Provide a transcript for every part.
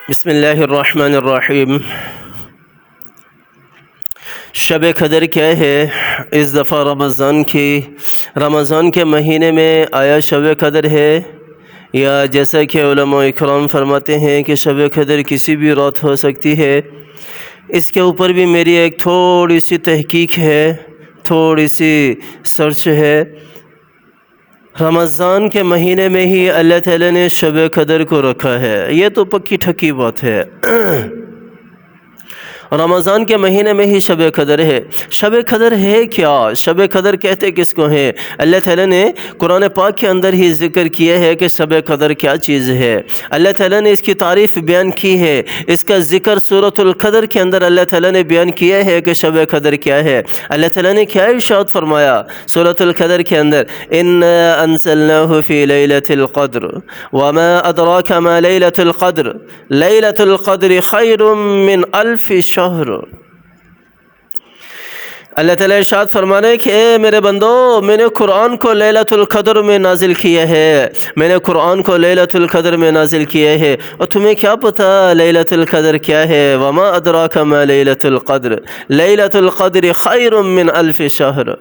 بسم اللہ الرحمن الرحیم۔ شب قدر کیا ہے؟ اس دفعہ رمضان کے مہینے میں آیا شب قدر ہے، یا جیسا کہ علماء اکرام فرماتے ہیں کہ شب قدر کسی بھی رات ہو سکتی ہے۔ اس کے اوپر بھی میری ایک تھوڑی سی تحقیق ہے، تھوڑی سی سرچ ہے۔ رمضان کے مہینے میں ہی اللہ تعالیٰ نے شب قدر کو رکھا ہے، یہ تو پکی ٹھکی بات ہے۔ رمضان کے مہینے میں ہی شب قدر ہے۔ شب قدر ہے کیا؟ شب قدر کہتے کس کو ہیں؟ اللہ تعالیٰ نے قرآن پاک کے اندر ہی ذکر کیا ہے کہ شب قدر کیا چیز ہے۔ اللہ تعالیٰ نے اس کی تعریف بیان کی ہے، اس کا ذکر سورۃ القدر کے اندر اللہ تعالیٰ نے بیان کیا ہے کہ شب قدر کیا ہے۔ اللہ تعالیٰ نے کیا ارشاد فرمایا سورۃ القدر کے اندر؟ اِنَّا أَنزَلْنَاهُ فِي لَيْلَةِ الْقَدْرِ وَمَا أَدْرَاكَ مَا لَيْلَةُ الْقَدْرِ لَيْلَةُ الْقَدْرِ خَيْرٌ مِّنْ أَلْفِ شَهْرٍ۔ اللہ تعالیٰ ارشاد فرمانے کہ اے میرے بندو، میں نے قرآن کو لیلۃ القدر میں نازل کیا ہے، میں نے قرآن کو لیلۃ القدر میں نازل کیا ہے، اور تمہیں کیا پتہ لیلۃ القدر کیا ہے؟ وما ادراک ما لیلۃ القدر لیلۃ القدر خیر من الف شہر۔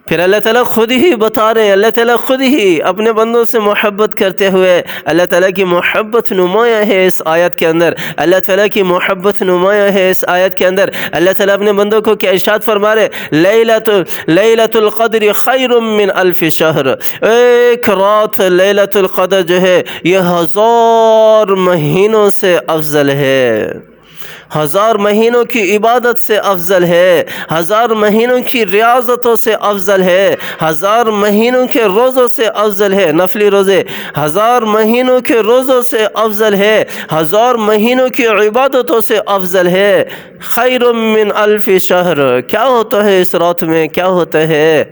پھر اللہ تعالیٰ خود ہی بتا رہے ہیں، اللہ تعالیٰ خود ہی اپنے بندوں سے محبت کرتے ہوئے، اللہ تعالیٰ کی محبت نمایاں ہے اس آیت کے اندر، اللہ تعالیٰ کی محبت نمایاں ہے اس آیت کے اندر۔ اللہ تعالیٰ اپنے بندوں کو کیا ارشاد فرما رہے؟ لیلۃ القدر خیر من الف شہر۔ ایک رات لیلۃ القدر جو ہے یہ 1000 مہینوں سے افضل ہے، 1000 مہینوں کی عبادت سے افضل ہے، 1000 مہینوں کی ریاضتوں سے افضل ہے، 1000 مہینوں کے روزوں سے افضل ہے، نفلی روزے 1000 مہینوں کے روزوں سے افضل ہے، 1000 مہینوں کی عبادتوں سے افضل ہے۔ خیر من الف شہر۔ کیا ہوتا ہے اس رات میں؟ کیا ہوتا ہے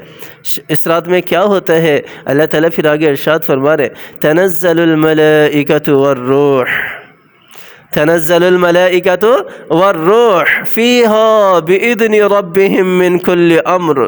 اس رات میں؟ کیا ہوتا ہے؟ اللہ تعالیٰ پھر آگے ارشاد فرما رہے تنزل الملائکۃ والروح، تنزل الملائکۃ والروح فیہا بإذن ربہم من کل امر۔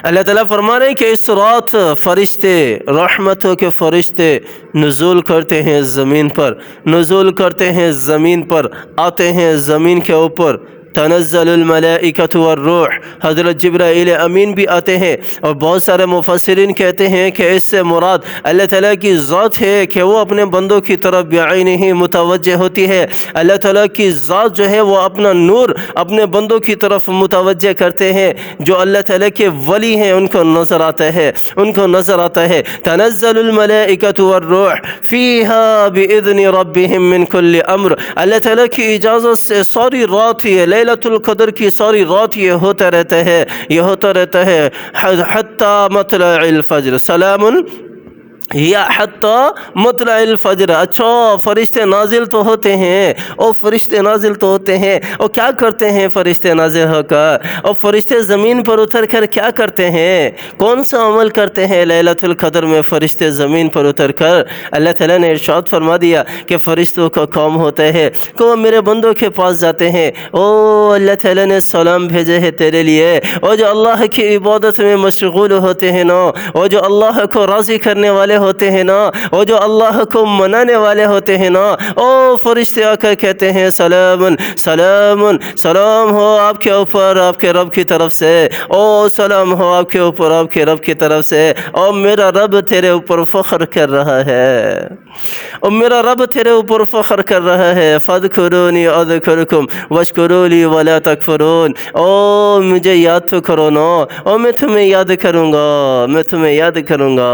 اللہ تعالیٰ فرما رہے ہیں کہ اس رات فرشتے، رحمتوں کے فرشتے نزول کرتے ہیں زمین پر، نزول کرتے ہیں زمین پر، آتے ہیں زمین کے اوپر۔ تنزل الملائکۃ والروح، حضرت جبرائیل امین بھی آتے ہیں، اور بہت سارے مفسرین کہتے ہیں کہ اس سے مراد اللہ تعالیٰ کی ذات ہے کہ وہ اپنے بندوں کی طرف بعینہ متوجہ ہوتی ہے۔ اللہ تعالیٰ کی ذات جو ہے وہ اپنا نور اپنے بندوں کی طرف متوجہ کرتے ہیں، جو اللہ تعالیٰ کے ولی ہیں ان کو نظر آتا ہے، ان کو نظر آتا ہے۔ تنزل الملائکۃ والروح فیہا بإذن ربہم من کل امر۔ اللہ تعالیٰ کی اجازت سے ساری رات یہ لیلۃ القدر کی ساری رات یہ ہوتا رہتا ہے، یہ ہوتا رہتا ہے حتی مطلع الفجر، سلام یا حتی مطلع الفجر۔ اچھا، فرشتے نازل تو ہوتے ہیں، اور فرشتے نازل تو ہوتے ہیں، اور کیا کرتے ہیں فرشتے نازل ہو کر؟ اور فرشتے زمین پر اتر کر کیا کرتے ہیں؟ کون سا عمل کرتے ہیں لیلۃ القدر میں فرشتے زمین پر اتر کر؟ اللہ تعالیٰ نے ارشاد فرما دیا کہ فرشتوں کا کام ہوتا ہے کہ وہ میرے بندوں کے پاس جاتے ہیں، او اللہ تعالیٰ نے سلام بھیجے ہے تیرے لیے، اور جو اللہ کی عبادت میں مشغول ہوتے ہیں نا، اور جو اللہ کو راضی کرنے والے ہوتے ہیں نا، اور جو اللہ کو منانے والے ہوتے ہیں نا، او فرشتے آ کر کہتے ہیں سلام سلام، سلام ہو آپ کے اوپر آپ کے رب کی طرف سے، او سلام ہو آپ کے اوپر آپ کے رب کی طرف سے، او میرا رب تیرے اوپر فخر کر رہا ہے، او میرا رب تیرے اوپر فخر کر رہا ہے۔ فاذکرونی اذکرکم واشکروا لی ولا تکفرون۔ او مجھے یاد تو کرو نا، او میں تمہیں یاد کروں گا، میں تمہیں یاد کروں گا،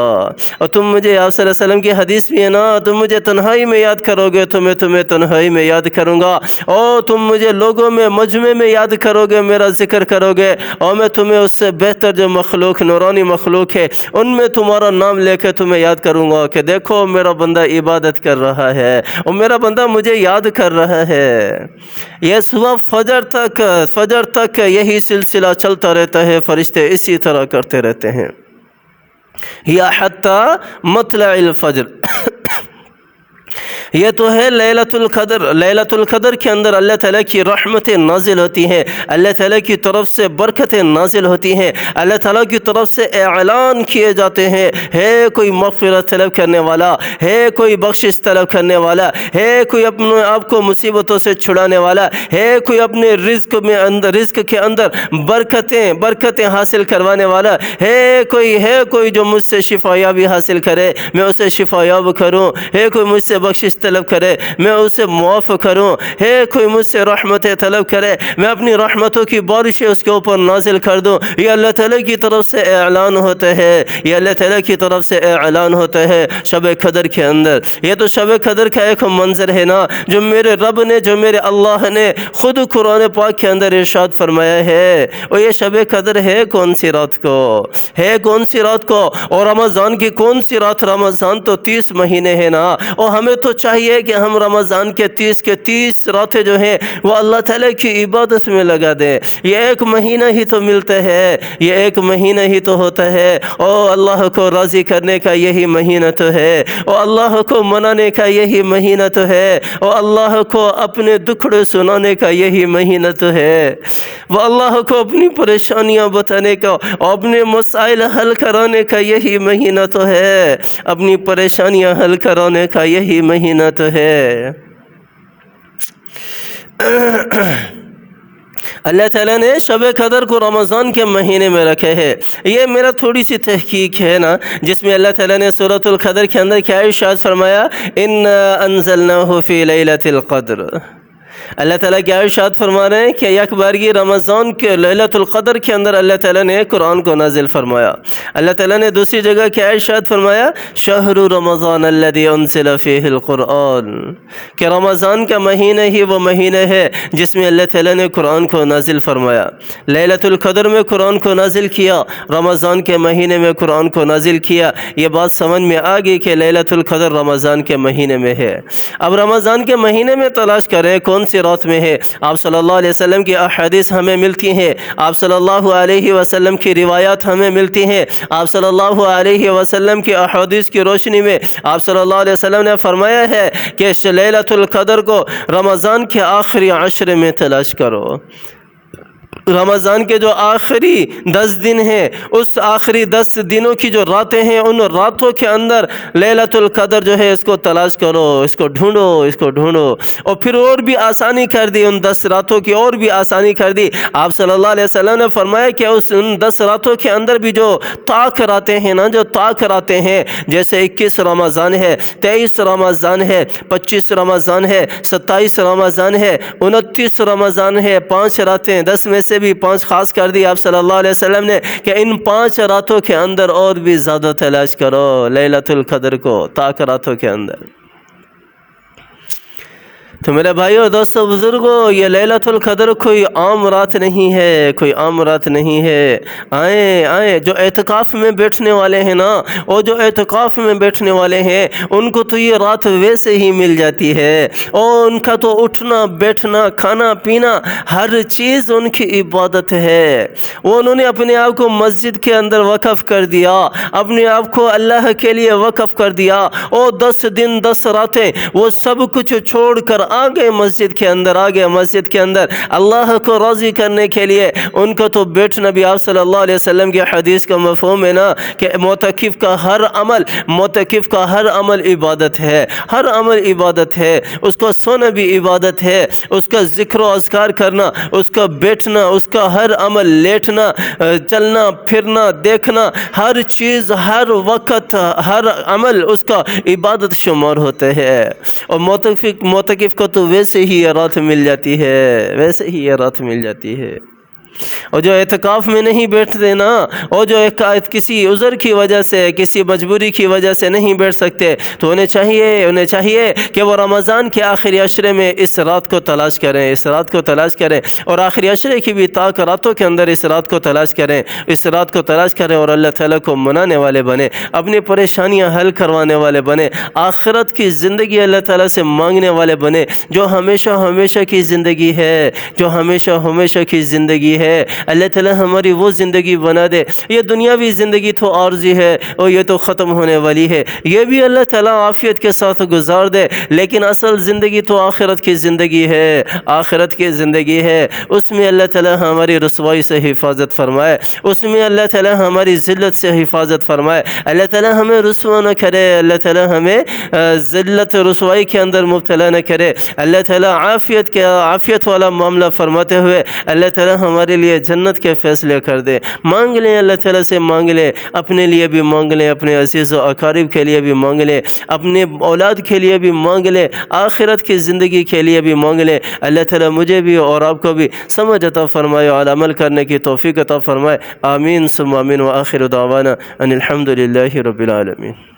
اور تم مجھے، آپ صلی اللہ علیہ وسلم کی حدیث بھی ہے نا، تم مجھے تنہائی میں یاد کرو گے تو میں تمہیں تنہائی میں یاد کروں گا، اور تم مجھے لوگوں میں مجمع میں یاد کرو گے، میرا ذکر کرو گے، اور میں تمہیں اس سے بہتر جو مخلوق، نورانی مخلوق ہے، ان میں تمہارا نام لے کے تمہیں یاد کروں گا کہ دیکھو میرا بندہ عبادت کر رہا ہے، اور میرا بندہ مجھے یاد کر رہا ہے۔ یہ صبح فجر تک یہی سلسلہ چلتا رہتا ہے، فرشتے اسی طرح کرتے رہتے ہیں، یا حتی مطلع الفجر۔ یہ تو ہے لیلۃ القدر۔ لیلۃ القدر کے اندر اللہ تعالیٰ کی رحمتیں نازل ہوتی ہیں، اللہ تعالیٰ کی طرف سے برکتیں نازل ہوتی ہیں، اللہ تعالیٰ کی طرف سے اعلان کیے جاتے ہیں، ہے کوئی مغفرت طلب کرنے والا، ہے کوئی بخشش طلب کرنے والا، ہے کوئی اپنے آپ کو مصیبتوں سے چھڑانے والا، ہے کوئی اپنے رزق کے اندر برکتیں حاصل کروانے والا، ہے کوئی جو مجھ سے شفا یابی حاصل کرے میں اسے شفا یاب کروں، ہے کوئی مجھ سے بخشش طلب کرے میں اسے معاف کروں، ہے کوئی مجھ سے رحمتیں طلب کرے میں اپنی رحمتوں کی بارشیں اس کے اوپر نازل کر دوں۔ یہ اللہ تعالیٰ کی طرف سے اعلان ہوتا ہے، یہ اللہ تعالیٰ کی طرف سے اعلان ہوتا ہے شب قدر کے اندر۔ یہ تو شب قدر کا ایک منظر ہے نا جو میرے رب نے، جو میرے اللہ نے خود قرآن پاک کے اندر ارشاد فرمایا ہے۔ اور یہ شب قدر ہے کون سی رات کو؟ ہے کون سی رات کو؟ اور رمضان کی کون سی رات؟ رمضان تو 30 مہینے ہیں نا، اور ہمیں تو چاہیے کہ ہم رمضان کے 30 راتیں جو ہیں وہ اللہ تعالیٰ کی عبادت میں لگا دیں۔ یہ ایک مہینہ ہی تو ملتا ہے، یہ ایک مہینہ ہی تو ہوتا ہے، اور اللہ کو راضی کرنے کا یہی مہینہ تو ہے، اور اللہ کو منانے کا یہی مہینہ تو ہے، اور اللہ کو اپنے دکھڑے سنانے کا یہی مہینہ تو ہے، وہ اللہ کو اپنی پریشانیاں بتانے کا اور اپنے مسائل حل کرانے کا یہی مہینہ تو ہے، اپنی پریشانیاں حل کرانے کا یہی مہینہ تو ہے۔ اللہ تعالیٰ نے شب قدر کو رمضان کے مہینے میں رکھے ہے۔ یہ میرا تھوڑی سی تحقیق ہے نا، جس میں اللہ تعالیٰ نے سورۃ القدر کے اندر کیا ارشاد فرمایا؟ اِنَّا أَنزَلْنَاهُ فِي لَيْلَةِ الْقَدْرِ۔ اللہ تعالیٰ کیا ارشاد فرما رہے ہیں کہ یک بارگی رمضان کے لیلۃ القدر کے اندر اللہ تعالیٰ نے قرآن کو نازل فرمایا۔ اللہ تعالیٰ نے دوسری جگہ کیا ارشاد فرمایا؟ شہر رمضان الذی انزل فیہ القرآن، کہ رمضان کا مہینہ ہی وہ مہینہ ہے جس میں اللہ تعالیٰ نے قرآن کو نازل فرمایا۔ لیلۃ القدر میں قرآن کو نازل کیا، رمضان کے مہینے میں قرآن کو نازل کیا۔ یہ بات سمجھ میں آ گئی کہ لیلۃ القدر رمضان کے مہینے میں ہے۔ اب رمضان کے مہینے میں تلاش کریں کون سی رات میں ہے۔ آپ صلی اللہ علیہ وسلم کی احادیث ہمیں ملتی ہیں، آپ صلی اللہ علیہ وسلم کی روایات ہمیں ملتی ہیں، آپ صلی اللہ علیہ وسلم کی احادیث کی روشنی میں آپ صلی اللہ علیہ وسلم نے فرمایا ہے کہ لیلۃ القدر کو رمضان کے آخری عشر میں تلاش کرو۔ رمضان کے جو آخری 10 دن ہیں، اس آخری 10 دنوں کی جو راتیں ہیں، ان راتوں کے اندر لیلۃ القدر جو ہے اس کو تلاش کرو، اس کو ڈھونڈو۔ اور پھر اور بھی آسانی کر دی، ان 10 راتوں کی اور بھی آسانی کر دی۔ آپ صلی اللہ علیہ وسلم نے فرمایا کہ ان 10 راتوں کے اندر بھی جو طاق راتیں ہیں نا، جو طاق راتیں ہیں، جیسے 21 رمضان ہے، 23 رمضان ہے، 25 رمضان ہے، 27 رمضان ہے، 29 رمضان ہے، 5 راتیں، 10 میں سے بھی 5 خاص کر دی آپ صلی اللہ علیہ وسلم نے کہ ان 5 راتوں کے اندر اور بھی زیادہ تلاش کرو لیلۃ القدر کو، طاق راتوں کے اندر۔ تو میرے بھائیو، دوستو، بزرگوں، یہ لیلۃ القدر کوئی عام رات نہیں ہے، کوئی عام رات نہیں ہے۔ آئیں جو اعتکاف میں بیٹھنے والے ہیں نا، اور جو اعتکاف میں بیٹھنے والے ہیں ان کو تو یہ رات ویسے ہی مل جاتی ہے، اور ان کا تو اٹھنا بیٹھنا کھانا پینا ہر چیز ان کی عبادت ہے۔ وہ انہوں نے اپنے آپ کو مسجد کے اندر وقف کر دیا، اپنے آپ کو اللہ کے لیے وقف کر دیا، اور 10 دن 10 راتیں وہ سب کچھ چھوڑ کر آگے مسجد کے اندر اللہ کو راضی کرنے کے لیے۔ ان کو تو بیٹھنا بھی آپ صلی اللہ علیہ وسلم کی حدیث کا مفہوم ہے نا کہ معتکف کا ہر عمل عبادت ہے، ہر عمل عبادت ہے۔ اس کو سونا بھی عبادت ہے، اس کا ذکر و اذکار کرنا، اس کا بیٹھنا، اس کا ہر عمل، لیٹنا، چلنا پھرنا، دیکھنا، ہر چیز، ہر وقت، ہر عمل اس کا عبادت شمار ہوتا ہے۔ اور معتکف کو تو ویسے ہی یہ رات مل جاتی ہے، اور جو اعتکاف میں نہیں بیٹھتے نا، اور جو کسی عذر کی وجہ سے، کسی مجبوری کی وجہ سے نہیں بیٹھ سکتے، تو انہیں چاہیے کہ وہ رمضان کے آخری عشرے میں اس رات کو تلاش کریں، اور آخری عشرے کی بھی طاق راتوں کے اندر اس رات کو تلاش کریں، اور اللہ تعالیٰ کو منانے والے بنے، اپنی پریشانیاں حل کروانے والے بنے، آخرت کی زندگی اللہ تعالیٰ سے مانگنے والے بنے، جو ہمیشہ کی زندگی ہے، ہے، اللہ تعالیٰ ہماری وہ زندگی بنا دے۔ یہ دنیاوی زندگی تو عارضی ہے اور یہ تو ختم ہونے والی ہے، یہ بھی اللہ تعالیٰ عافیت کے ساتھ گزار دے، لیکن اصل زندگی تو آخرت کی زندگی ہے، آخرت کی زندگی ہے، اس میں اللہ تعالیٰ ہماری رسوائی سے حفاظت فرمائے، اس میں اللہ تعالیٰ ہماری ذلت سے حفاظت فرمائے، اللہ تعالیٰ ہمیں رسوا نہ کرے، اللہ تعالیٰ ہمیں ذلت رسوائی کے اندر مبتلا نہ کرے، اللہ تعالیٰ عافیت والا معاملہ فرماتے ہوئے اللہ تعالیٰ ہمارے لیے جنت کے فیصلے کر دے۔ مانگ لیں اللہ تعالیٰ سے، مانگ لیں، اپنے لیے بھی مانگ لیں، اپنے عزیز و اقارب کے لیے بھی مانگ لیں، اپنے اولاد کے لیے بھی مانگ لیں، آخرت کی زندگی کے لیے بھی مانگ لیں۔ اللہ تعالیٰ مجھے بھی اور آپ کو بھی سمجھ عطا فرمائے اور عمل کرنے کی توفیق عطا فرمائے۔ آمین ثم آمین، وآخر دعوانا ان الحمد للہ رب العالمین۔